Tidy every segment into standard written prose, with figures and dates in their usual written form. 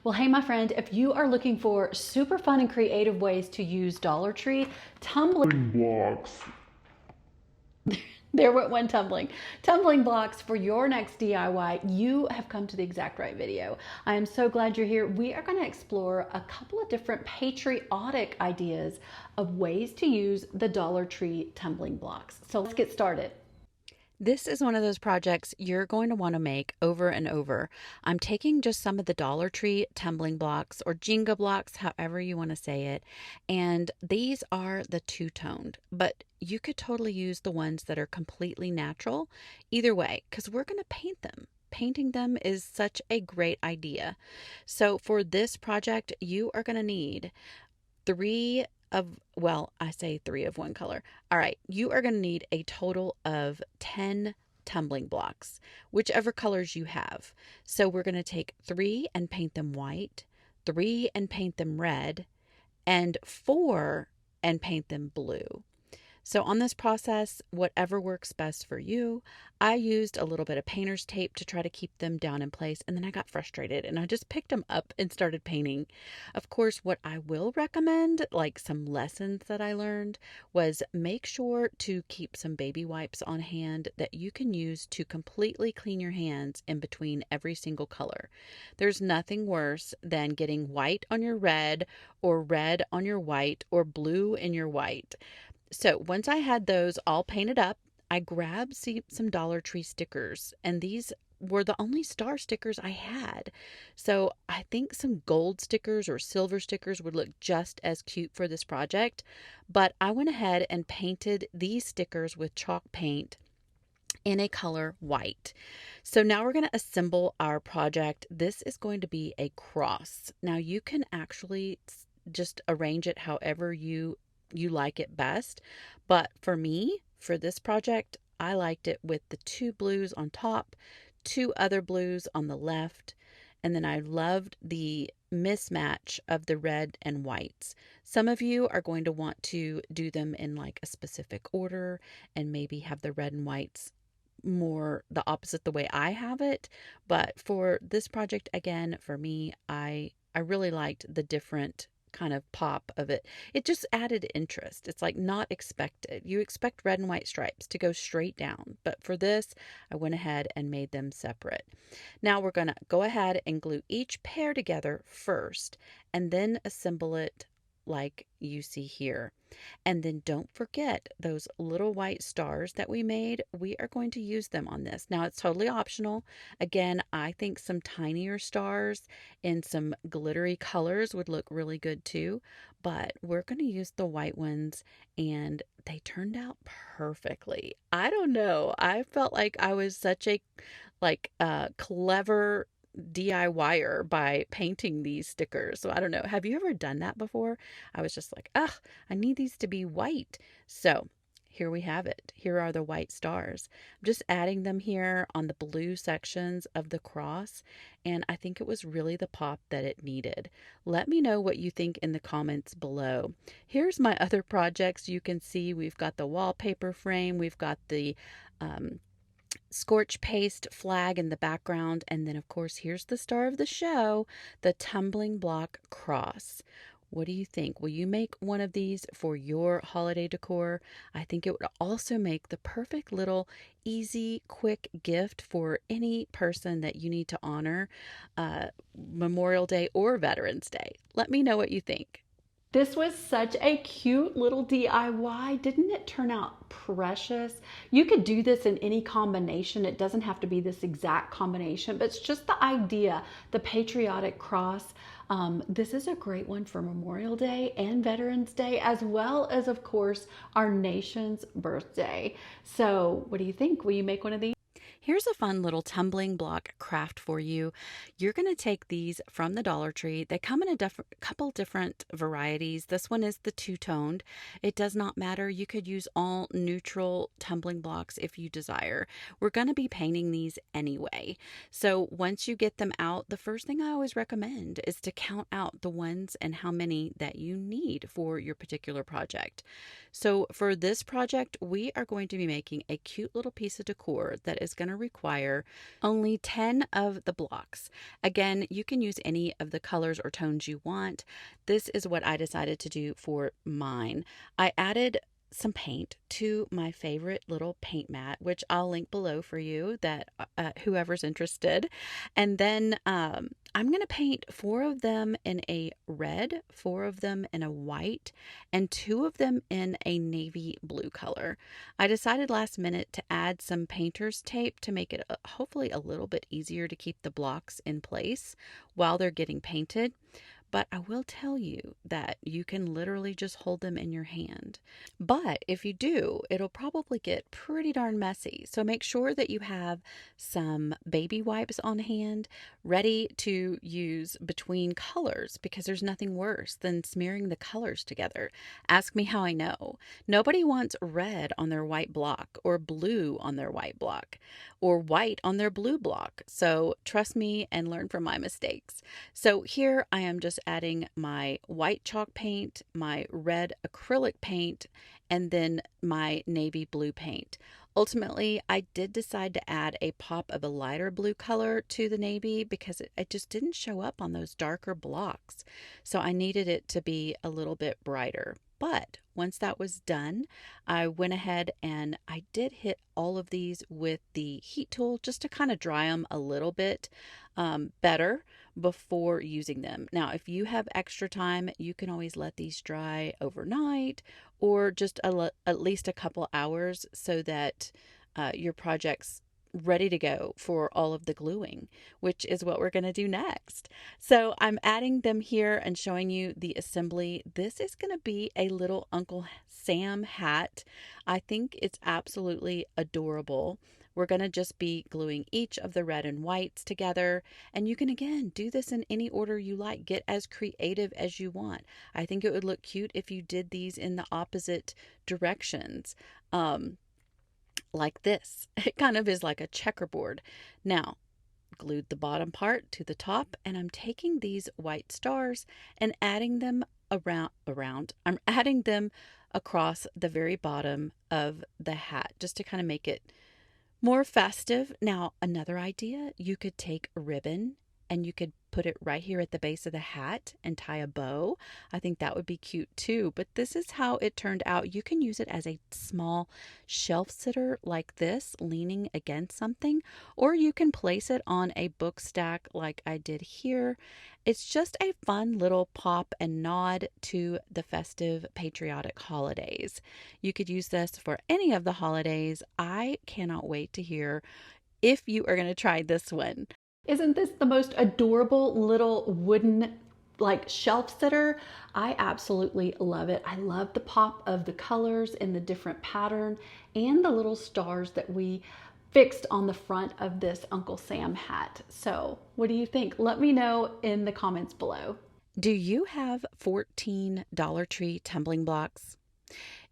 Well, hey, my friend, if you are looking for super fun and creative ways to use Dollar Tree tumbling blocks, there went one tumbling blocks for your next DIY, you have come to the exact right video. I am so glad you're here. We are going to explore a couple of different patriotic ideas of ways to use the Dollar Tree tumbling blocks. So let's get started. This is one of those projects you're going to want to make over and over. I'm taking just some of the Dollar Tree tumbling blocks or Jenga blocks, however you want to say it, and these are the two-toned, but you could totally use the ones that are completely natural either way because we're going to paint them. Painting them is such a great idea. So for this project, you are going to need I say three of one color. All right, you are going to need a total of 10 tumbling blocks, whichever colors you have. So we're going to take 3 and paint them white, 3 and paint them red, and 4 and paint them blue. So on this process, whatever works best for you, I used a little bit of painter's tape to try to keep them down in place, and then I got frustrated and I just picked them up and started painting. Of course, what I will recommend, like some lessons that I learned, was make sure to keep some baby wipes on hand that you can use to completely clean your hands in between every single color. There's nothing worse than getting white on your red or red on your white or blue in your white. So once I had those all painted up, I grabbed some Dollar Tree stickers, and these were the only star stickers I had. So I think some gold stickers or silver stickers would look just as cute for this project, but I went ahead and painted these stickers with chalk paint in a color white. So now we're going to assemble our project. This is going to be a cross. Now you can actually just arrange it however you like it best. But for me, for this project, I liked it with the 2 blues on top, 2 other blues on the left, and then I loved the mismatch of the red and whites. Some of you are going to want to do them in like a specific order and maybe have the red and whites more the opposite the way I have it. But for this project, again, for me, I really liked the different kind of pop of it. It just added interest. It's like not expected. You expect red and white stripes to go straight down, but for this, I went ahead and made them separate. Now we're going to go ahead and glue each pair together first and then assemble it like you see here. And then don't forget those little white stars that we made. We are going to use them on this. Now it's totally optional. Again, I think some tinier stars in some glittery colors would look really good too, but we're going to use the white ones and they turned out perfectly. I don't know. I felt like I was such a clever DIYer by painting these stickers. So I don't know. Have you ever done that before? I was just like, ugh, I need these to be white. So here we have it. Here are the white stars. I'm just adding them here on the blue sections of the cross, and I think it was really the pop that it needed. Let me know what you think in the comments below. Here's my other projects. You can see we've got the wallpaper frame, we've got the scorch paste flag in the background, and then of course here's the star of the show, the tumbling block cross. What do you think? Will you make one of these for your holiday decor? I think it would also make the perfect little easy, quick gift for any person that you need to honor Memorial Day or Veterans Day. Let me know what you think. This was such a cute little DIY. Didn't it turn out precious? You could do this in any combination. It doesn't have to be this exact combination, but it's just the idea, the patriotic cross. This is a great one for Memorial Day and Veterans Day, as well as, of course, our nation's birthday. So what do you think? Will you make one of these? Here's a fun little tumbling block craft for you. You're going to take these from the Dollar Tree. They come in a couple different varieties. This one is the two-toned. It does not matter. You could use all neutral tumbling blocks if you desire. We're going to be painting these anyway. So once you get them out, the first thing I always recommend is to count out the ones and how many that you need for your particular project. So for this project, we are going to be making a cute little piece of decor that is going to to require only 10 of the blocks. Again, you can use any of the colors or tones you want. This is what I decided to do for mine. I added some paint to my favorite little paint mat, which I'll link below for you, that whoever's interested. And then I'm going to paint 4 of them in a red, 4 of them in a white, and 2 of them in a navy blue color. I decided last minute to add some painter's tape to make it hopefully a little bit easier to keep the blocks in place while they're getting painted. But I will tell you that you can literally just hold them in your hand. But if you do, it'll probably get pretty darn messy. So make sure that you have some baby wipes on hand, ready to use between colors, because there's nothing worse than smearing the colors together. Ask me how I know. Nobody wants red on their white block, or blue on their white block, or white on their blue block. So trust me and learn from my mistakes. So here I am just adding my white chalk paint, my red acrylic paint, and then my navy blue paint. Ultimately, I did decide to add a pop of a lighter blue color to the navy because it just didn't show up on those darker blocks. So I needed it to be a little bit brighter. But once that was done, I went ahead and I did hit all of these with the heat tool just to kind of dry them a little bit better before using them. Now, if you have extra time, you can always let these dry overnight or just at least a couple hours so that your project's ready to go for all of the gluing, which is what we're going to do next. So I'm adding them here and showing you the assembly. This is going to be a little Uncle Sam hat. I think it's absolutely adorable. We're going to just be gluing each of the red and whites together. And you can, again, do this in any order you like. Get as creative as you want. I think it would look cute if you did these in the opposite directions. Like this. It kind of is like a checkerboard. Now, glued the bottom part to the top, and I'm taking these white stars and adding them around. I'm adding them across the very bottom of the hat just to kind of make it more festive. Now, another idea, you could take a ribbon and you could put it right here at the base of the hat and tie a bow. I think that would be cute too, but this is how it turned out. You can use it as a small shelf sitter like this, leaning against something, or you can place it on a book stack like I did here. It's just a fun little pop and nod to the festive patriotic holidays. You could use this for any of the holidays. I cannot wait to hear if you are going to try this one. Isn't this the most adorable little wooden like shelf sitter? I absolutely love it. I love the pop of the colors and the different pattern and the little stars that we fixed on the front of this Uncle Sam hat. So what do you think? Let me know in the comments below. Do you have 14 Dollar Tree tumbling blocks?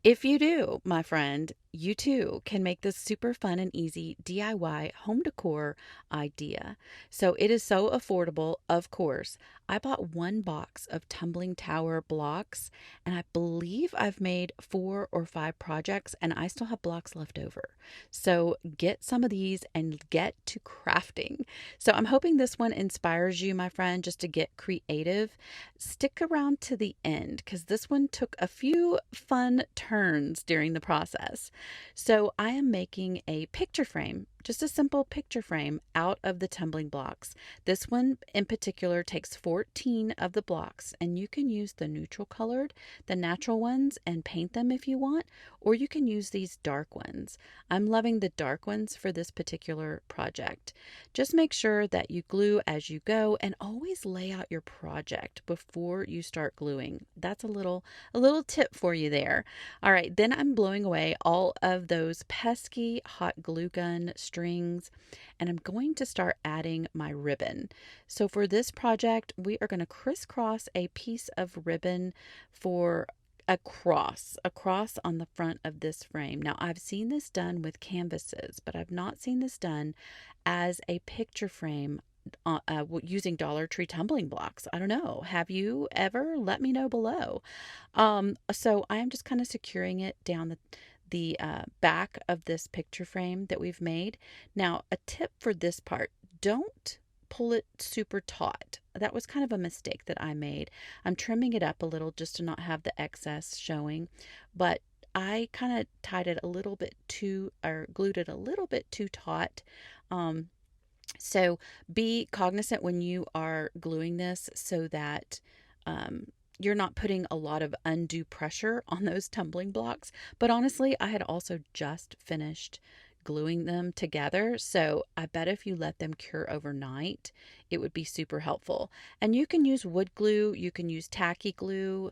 If you do, my friend, you too can make this super fun and easy DIY home decor idea. So it is so affordable, of course. I bought 1 box of tumbling tower blocks, and I believe I've made 4 or 5 projects, and I still have blocks left over. So get some of these and get to crafting. So I'm hoping this one inspires you, my friend, just to get creative. Stick around to the end because this one took a few fun turns during the process. So I am making a picture frame, just a simple picture frame out of the tumbling blocks. This one in particular takes 14 of the blocks, and you can use the neutral colored, the natural ones, and paint them if you want, or you can use these dark ones. I'm loving the dark ones for this particular project. Just make sure that you glue as you go and always lay out your project before you start gluing. That's a little tip for you there. All right, then I'm blowing away all of those pesky hot glue gun strings, and I'm going to start adding my ribbon. So for this project, we are going to crisscross a piece of ribbon for a cross on the front of this frame. Now, I've seen this done with canvases, but I've not seen this done as a picture frame using Dollar Tree tumbling blocks. I don't know. Have you ever? Let me know below. So I am just kind of securing it down the back of this picture frame that we've made. Now, a tip for this part, don't pull it super taut. That was kind of a mistake that I made. I'm trimming it up a little just to not have the excess showing, but I kind of tied it a little bit too, or glued it a little bit too taut. Um, so be cognizant when you are gluing this so that um, you're not putting a lot of undue pressure on those tumbling blocks. But honestly, I had also just finished gluing them together. So I bet if you let them cure overnight, it would be super helpful. And you can use wood glue, you can use tacky glue.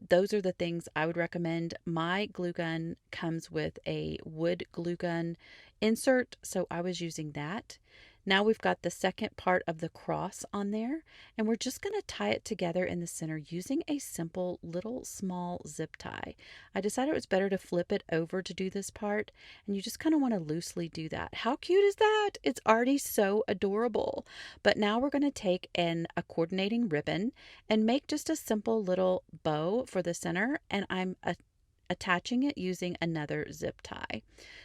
Those are the things I would recommend. My glue gun comes with a wood glue gun insert, so I was using that. Now we've got the second part of the cross on there, and we're just going to tie it together in the center using a simple little small zip tie. I decided it was better to flip it over to do this part, and you just kind of want to loosely do that. How cute is that? It's already so adorable. But now we're going to take a coordinating ribbon and make just a simple little bow for the center, and I'm attaching it using another zip tie.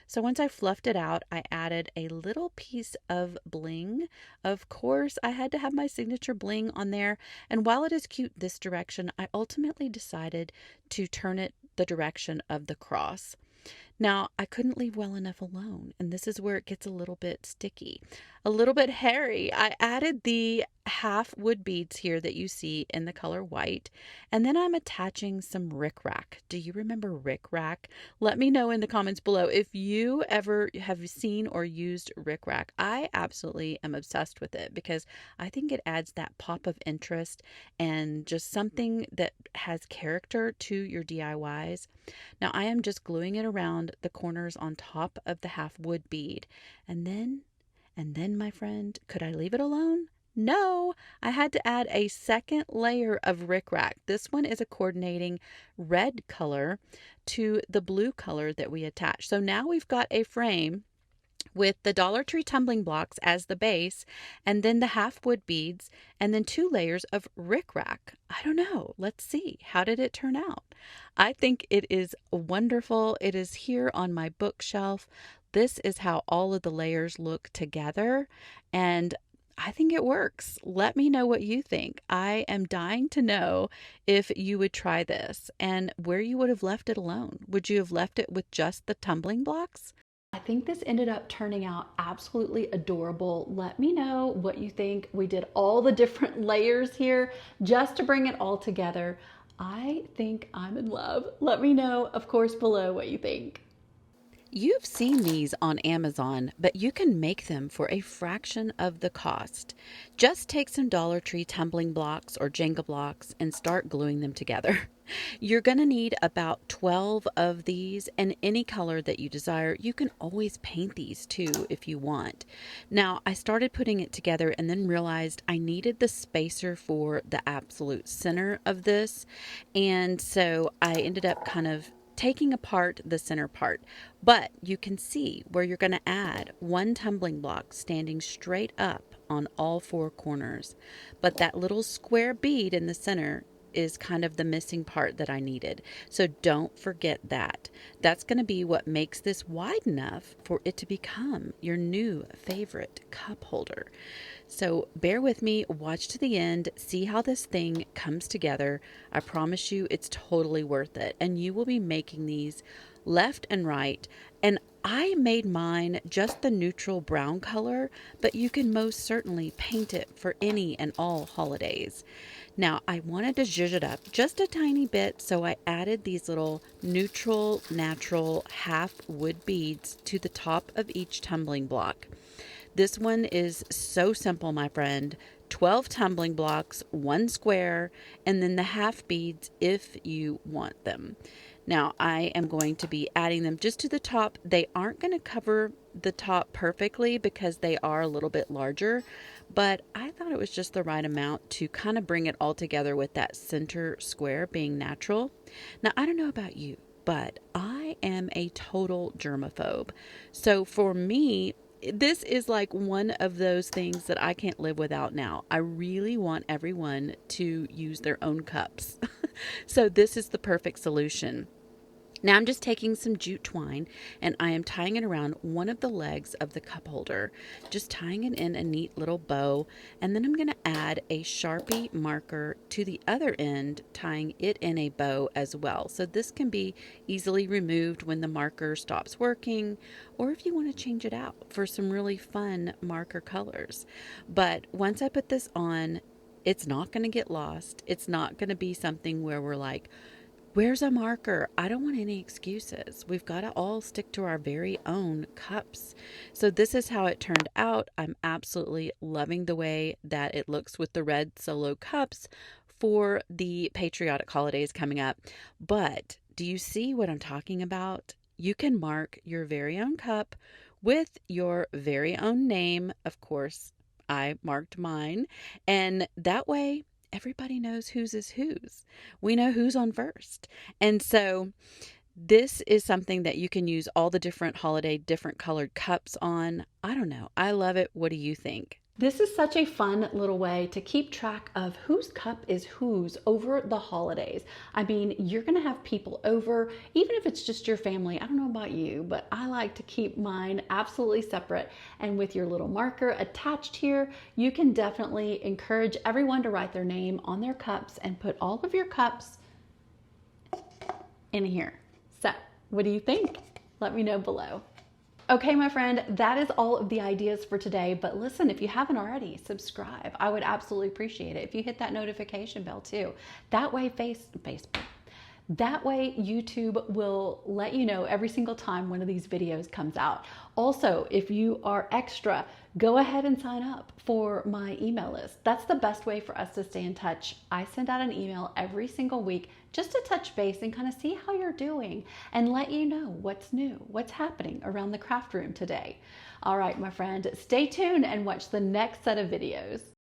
So once I fluffed it out, I added a little piece of bling. Of course, I had to have my signature bling on there. And while it is cute this direction, I ultimately decided to turn it the direction of the cross. Now, I couldn't leave well enough alone, and this is where it gets a little bit sticky, a little bit hairy. I added the half wood beads here that you see in the color white, and then I'm attaching some rickrack. Do you remember rickrack? Let me know in the comments below if you ever have seen or used rickrack. I absolutely am obsessed with it because I think it adds that pop of interest and just something that has character to your DIYs. Now I am just gluing it around the corners on top of the half wood bead. And then, my friend, could I leave it alone? No, I had to add a second layer of rickrack. This one is a coordinating red color to the blue color that we attached. So now we've got a frame with the Dollar Tree tumbling blocks as the base, and then the half wood beads, and then 2 layers of rickrack. I don't know. Let's see. How did it turn out? I think it is wonderful. It is here on my bookshelf. This is how all of the layers look together, and I think it works. Let me know what you think. I am dying to know if you would try this and where you would have left it alone. Would you have left it with just the tumbling blocks? I think this ended up turning out absolutely adorable. Let me know what you think. We did all the different layers here just to bring it all together. I think I'm in love. Let me know, of course, below what you think. You've seen these on Amazon, but you can make them for a fraction of the cost. Just take some Dollar Tree tumbling blocks or Jenga blocks and start gluing them together. You're going to need about 12 of these, and any color that you desire. You can always paint these too if you want. Now, I started putting it together and then realized I needed the spacer for the absolute center of this, and so I ended up kind of taking apart the center part, but you can see where you're going to add one tumbling block standing straight up on all 4 corners, but that little square bead in the center is kind of the missing part that I needed. So don't forget that. That's going to be what makes this wide enough for it to become your new favorite cup holder. So bear with me, watch to the end, see how this thing comes together. I promise you it's totally worth it. And you will be making these left and right. And I made mine just the neutral brown color, but you can most certainly paint it for any and all holidays. Now, I wanted to zhuzh it up just a tiny bit, so I added these little neutral, natural half wood beads to the top of each tumbling block. This one is so simple, my friend. 12 tumbling blocks, 1 square, and then the half beads if you want them. Now, I am going to be adding them just to the top. They aren't going to cover the top perfectly because they are a little bit larger, but I thought it was just the right amount to kind of bring it all together with that center square being natural. Now, I don't know about you, but I am a total germaphobe. So for me, this is like one of those things that I can't live without now. I really want everyone to use their own cups. So this is the perfect solution. Now I'm just taking some jute twine and I am tying it around one of the legs of the cup holder, just tying it in a neat little bow. And then I'm going to add a Sharpie marker to the other end, tying it in a bow as well. So this can be easily removed when the marker stops working, or if you want to change it out for some really fun marker colors. But once I put this on, it's not going to get lost. It's not going to be something where we're like, where's a marker? I don't want any excuses. We've got to all stick to our very own cups. So this is how it turned out. I'm absolutely loving the way that it looks with the red solo cups for the patriotic holidays coming up. But do you see what I'm talking about? You can mark your very own cup with your very own name. Of course, I marked mine. And that way, everybody knows whose is whose. We know who's on first. And so this is something that you can use all the different holiday, different colored cups on. I don't know. I love it. What do you think? This is such a fun little way to keep track of whose cup is whose over the holidays. I mean, you're going to have people over, even if it's just your family. I don't know about you, but I like to keep mine absolutely separate. And with your little marker attached here, you can definitely encourage everyone to write their name on their cups and put all of your cups in here. So, what do you think? Let me know below. Okay, my friend, that is all of the ideas for today. But listen, if you haven't already, subscribe. I would absolutely appreciate it if you hit that notification bell too. That way, YouTube will let you know every single time one of these videos comes out. Also, if you are extra, go ahead and sign up for my email list. That's the best way for us to stay in touch. I send out an email every single week just to touch base and kind of see how you're doing and let you know what's new, what's happening around the craft room today. All right, my friend, stay tuned and watch the next set of videos.